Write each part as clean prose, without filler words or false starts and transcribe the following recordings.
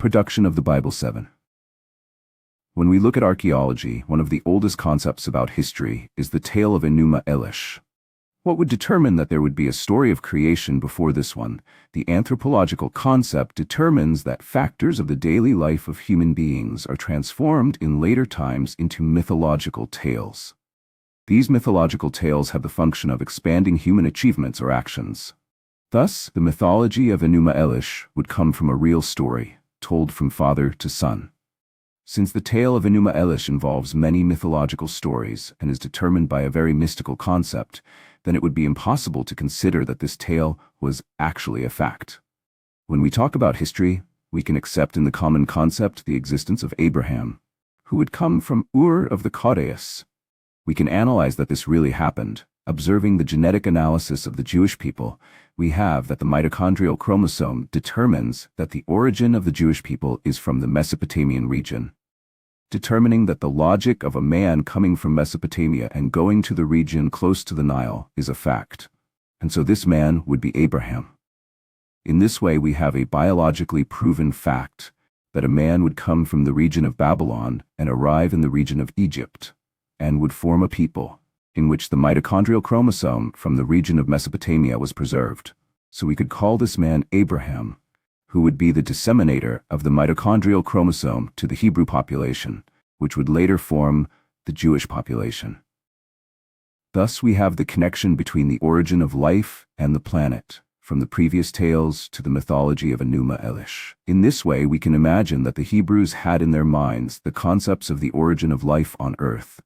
Production of the Bible 7. When we look at archaeology, one of the oldest concepts about history is the tale of Enuma Elish. What would determine that there would be a story of creation before this one? The anthropological concept determines that factors of the daily life of human beings are transformed in later times into mythological tales. These mythological tales have the function of expanding human achievements or actions. Thus, the mythology of Enuma Elish would come from a real story, told from father to son. Since the tale of Enuma Elish involves many mythological stories and is determined by a very mystical concept, then it would be impossible to consider that this tale was actually a fact. When we talk about history, we can accept in the common concept the existence of Abraham, who would come from Ur of the Caudeus. We can analyze that this really happened. Observing the genetic analysis of the Jewish people, we have that the mitochondrial chromosome determines that the origin of the Jewish people is from the Mesopotamian region, determining that the logic of a man coming from Mesopotamia and going to the region close to the Nile is a fact. And so this man would be Abraham. In this way, we have a biologically proven fact that a man would come from the region of Babylon and arrive in the region of Egypt, and would form a people in which the mitochondrial chromosome from the region of Mesopotamia was preserved. So we could call this man Abraham, who would be the disseminator of the mitochondrial chromosome to the Hebrew population, which would later form the Jewish population. Thus we have the connection between the origin of life and the planet, from the previous tales to the mythology of Enuma Elish. In this way, we can imagine that the Hebrews had in their minds the concepts of the origin of life on earth.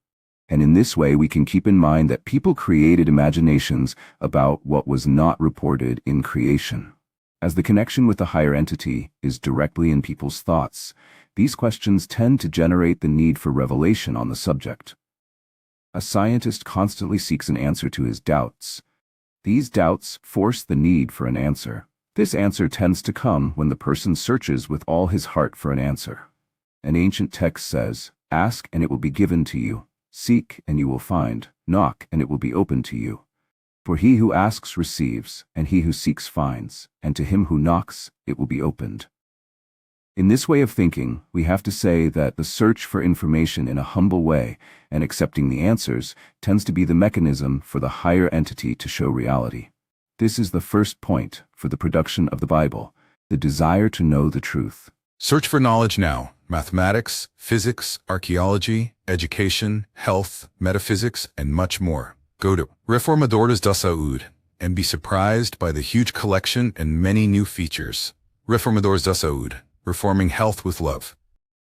And in this way, we can keep in mind that people created imaginations about what was not reported in creation. As the connection with the higher entity is directly in people's thoughts, these questions tend to generate the need for revelation on the subject. A scientist constantly seeks an answer to his doubts. These doubts force the need for an answer. This answer tends to come when the person searches with all his heart for an answer. An ancient text says, "Ask and it will be given to you. Seek and you will find. Knock and it will be opened to you. For he who asks receives, and he who seeks finds, and to him who knocks it will be opened." In this way of thinking, we have to say that the search for information in a humble way and accepting the answers tends to be the mechanism for the higher entity to show reality. This is the first point for the production of the Bible, the desire to know the truth. Search for knowledge now. Mathematics, physics, archaeology, education, health, metaphysics, and much more. Go to reformadores.saud and be surprised by the huge collection and many new features. Reformadores.saud, reforming health with love.